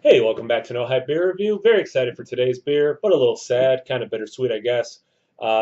Hey, welcome back to No Hype Beer Review. Very excited for today's beer, but a little sad, kind of bittersweet, I guess.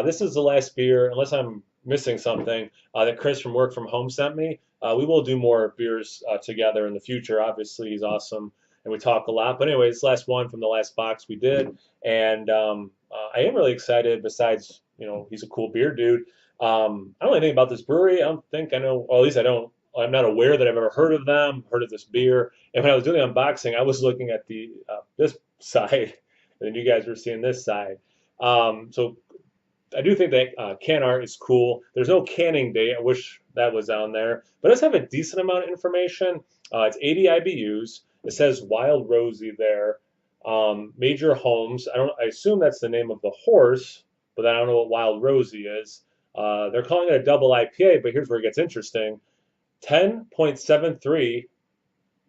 This is the last beer, unless I'm missing something, that Chris from Work from Home sent me. We will do more beers together in the future. Obviously, he's awesome, and we talk a lot. But anyway, this last one from the last box we did, and I am really excited. Besides, he's a cool beer dude. I don't know anything about this brewery. I don't think I know, or at least I don't. I'm not aware that I've ever heard of them, heard of this beer. And when I was doing the unboxing, I was looking at the this side, and then you guys were seeing this side. So I do think that can art is cool. There's no canning date. I wish that was on there, but it does have a decent amount of information. It's 80 IBUs. It says Wild Rosie there. Major Holmes. I assume that's the name of the horse, but I don't know what Wild Rosie is. They're calling it a double IPA, but here's where it gets interesting. 10.73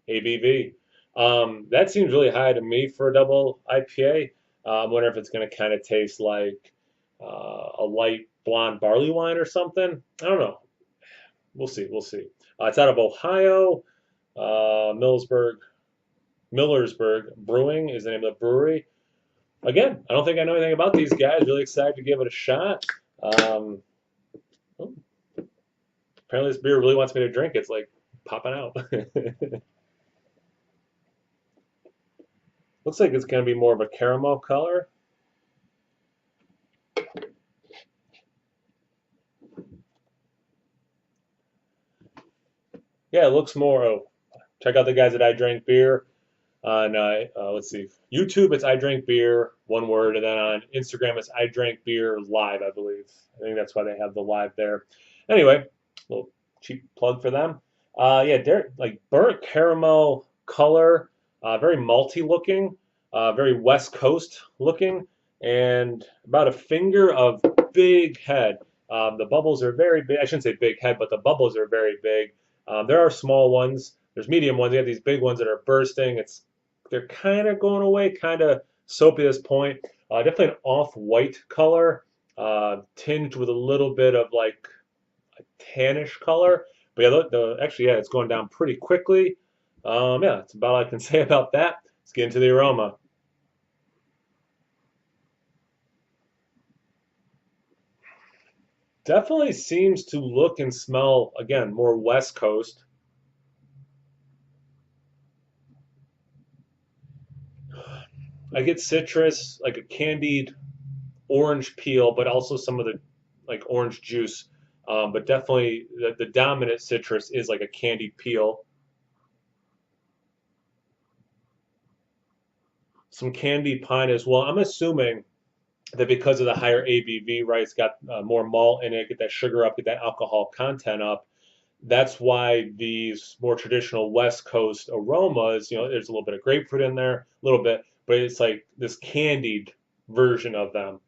ABV. That seems really high to me for a double IPA. I wonder if it's going to kind of taste like a light blonde barley wine or something. I don't know. We'll see. We'll see. It's out of Ohio. Millersburg. Millersburg Brewing is the name of the brewery. Again, I don't think I know anything about these guys. Really excited to give it a shot. Um, oh, apparently, this beer really wants me to drink. It's like popping out. Looks like it's going to be more of a caramel color. Yeah, it looks more. Oh, check out the guys at I Drank Beer on let's see, YouTube. It's I Drank Beer, one word, and then on Instagram it's I Drank Beer Live, I believe. I think that's why they have the live there. Anyway, little cheap plug for them. Yeah, they're like burnt caramel color, very malty looking, very West Coast looking, and about a finger of big head. The bubbles are very big. I shouldn't say big head, but the bubbles are very big. There are small ones. There's medium ones. You have these big ones that are bursting. They're kind of going away, kind of soapy at this point. Definitely an off-white color, tinged with a little bit of like a tannish color. But yeah, actually, yeah, it's going down pretty quickly. Yeah, that's about all I can say about that. Let's get into the aroma. Definitely seems to look and smell, again, more West Coast. I get citrus, like a candied orange peel, but also some of the like orange juice. But definitely the dominant citrus is like a candied peel. Some candied pine as well. I'm assuming that because of the higher ABV, right, it's got more malt in it, get that sugar up, get that alcohol content up. That's why these more traditional West Coast aromas, there's a little bit of grapefruit in there, a little bit, but it's like this candied version of them.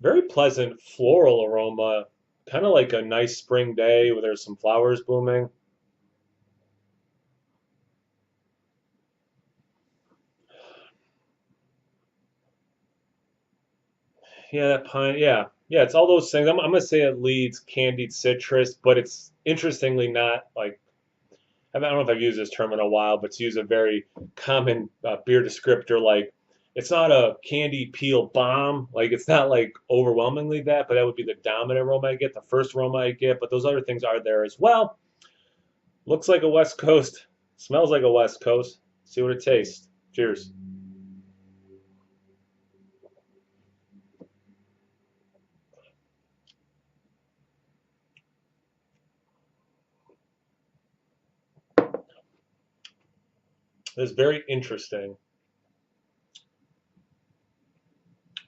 Very pleasant floral aroma, kind of like a nice spring day where there's some flowers blooming. Yeah, that pine. Yeah, yeah. It's all those things. I'm gonna say it leads candied citrus, but it's interestingly not like I don't know if I've used this term in a while, but to use a very common beer descriptor, like it's not a candy peel bomb. Like it's not like overwhelmingly that, but that would be the dominant aroma I get, the first aroma I get. But those other things are there as well. Looks like a West Coast, smells like a West Coast. See what it tastes. Cheers. It's very interesting.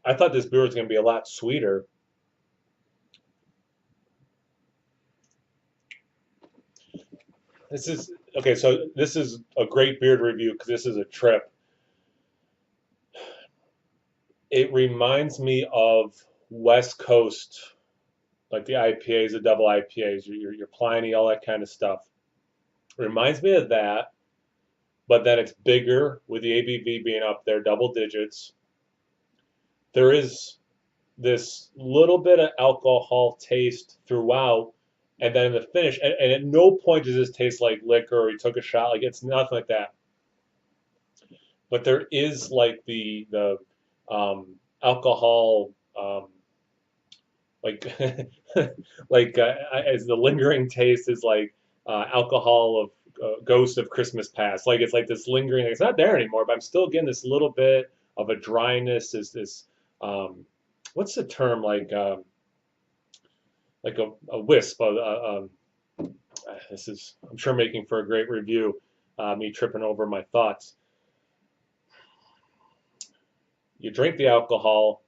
I thought this beer was going to be a lot sweeter. This is okay. So this is a great beer to review because this is a trip. It reminds me of West Coast, like the IPAs, the double IPAs, your Pliny, all that kind of stuff. It reminds me of that, but then it's bigger with the ABV being up there, double digits. There is this little bit of alcohol taste throughout, and then in the finish, and at no point does this taste like liquor or you took a shot. Like it's nothing like that. But there is like the alcohol, like like as the lingering taste is like alcohol of ghost of Christmas past. Like it's like this lingering. It's not there anymore, but I'm still getting this little bit of a dryness. Is this what's the term like a wisp? This is I'm sure making for a great review. Me tripping over my thoughts. You drink the alcohol,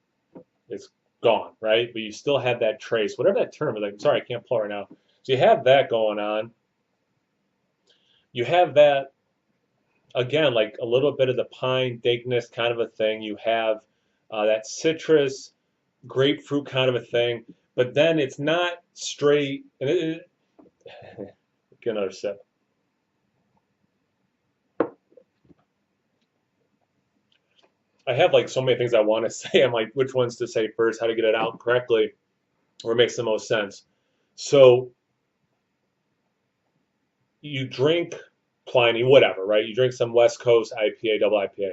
it's gone, right? But you still have that trace, whatever that term is. Like, sorry, I can't pull it right now. So you have that going on. You have that again, like a little bit of the pine dankness kind of a thing. You have that citrus, grapefruit kind of a thing. But then it's not straight. And get another sip. I have like so many things I want to say. I'm like, which ones to say first, how to get it out correctly, or it makes the most sense. So you drink Pliny, whatever, right? You drink some West Coast IPA, double IPA,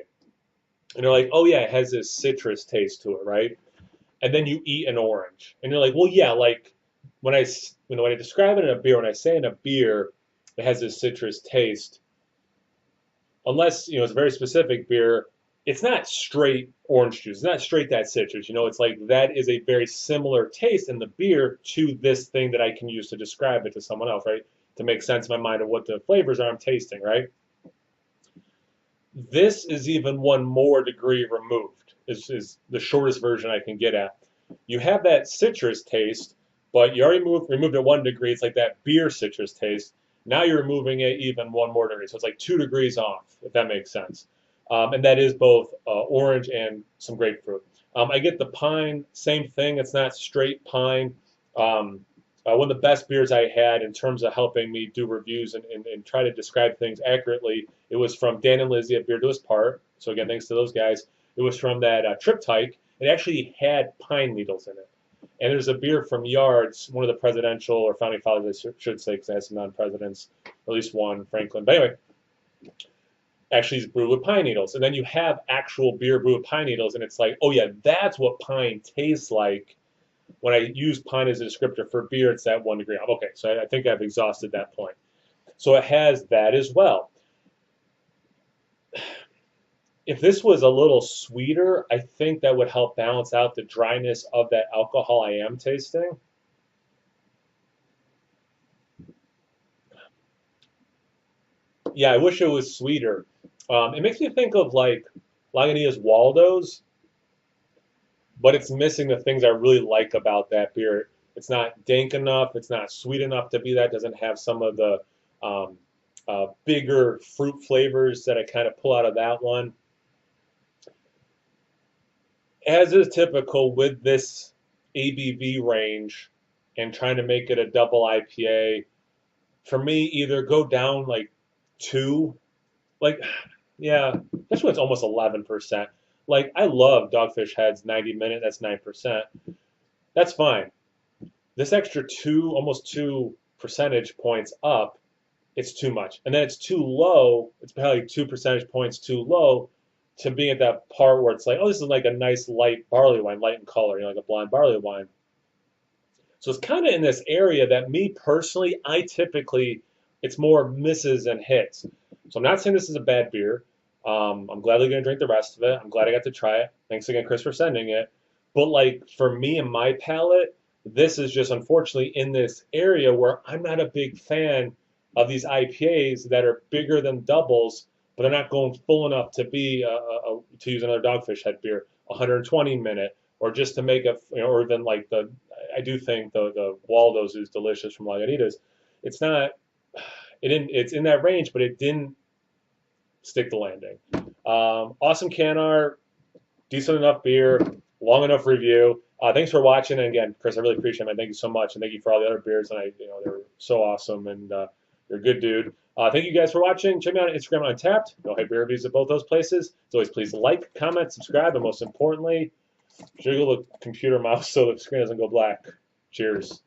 and you're like, oh yeah, it has this citrus taste to it, right? And then you eat an orange, and you're like, well, yeah, like when I when I describe it in a beer, when I say in a beer, it has this citrus taste. Unless it's a very specific beer, it's not straight orange juice. It's not straight that citrus. It's like that is a very similar taste in the beer to this thing that I can use to describe it to someone else, right? To make sense in my mind of what the flavors are I'm tasting, right? This is even one more degree removed. Is the shortest version I can get at. You have that citrus taste, but you already removed it 1 degree. It's like that beer citrus taste. Now you're removing it even 1 more degree. So it's like 2 degrees off, if that makes sense. And that is both orange and some grapefruit. I get the pine, same thing. It's not straight pine. One of the best beers I had in terms of helping me do reviews and try to describe things accurately, it was from Dan and Lizzie at Beer to His Part. So again, thanks to those guys. It was from that triptych. It actually had pine needles in it. And there's a beer from Yards, one of the presidential or founding fathers, I should say, because it has some non-presidents, at least one, Franklin. But anyway, actually is brewed with pine needles. And then you have actual beer brewed with pine needles, and it's like, oh yeah, that's what pine tastes like. When I use pine as a descriptor for beer, it's that 1 degree off. Okay, so I think I've exhausted that point. So it has that as well. If this was a little sweeter, I think that would help balance out the dryness of that alcohol I am tasting. Yeah, I wish it was sweeter. It makes me think of like Lagunitas Waldo's, but it's missing the things I really like about that beer. It's not dank enough. It's not sweet enough to be that. It doesn't have some of the bigger fruit flavors that I kind of pull out of that one. As is typical with this ABV range and trying to make it a double IPA, for me, either go down like 2, like, yeah, especially when it's almost 11%. Like, I love Dogfish Head's 90 minute, that's 9%. That's fine. This extra 2, almost 2 percentage points up, it's too much. And then it's too low, it's probably 2 percentage points too low to be at that part where it's like, oh, this is like a nice light barley wine, light in color, like a blonde barley wine. So it's kind of in this area that me personally, I typically, it's more misses and hits. So I'm not saying this is a bad beer. I'm gladly going to drink the rest of it. I'm glad I got to try it. Thanks again, Chris, for sending it. But like for me and my palate, this is just unfortunately in this area where I'm not a big fan of these IPAs that are bigger than doubles, but they're not going full enough to be to use another Dogfish Head beer, 120 minute, or just to make a, or even like I do think the Waldo's is delicious from Lagunitas. It's not, it's in that range, but it didn't stick the landing. Awesome can art, decent enough beer, long enough review. Thanks for watching, and again, Chris, I really appreciate it, man. Thank you so much, and thank you for all the other beers, and they're so awesome, and you're a good dude. Thank you guys for watching. Check me out on Instagram Untapped. No hate beer reviews at both those places. As always, please like, comment, subscribe, and most importantly, Jiggle the computer mouse so the screen doesn't go black. Cheers.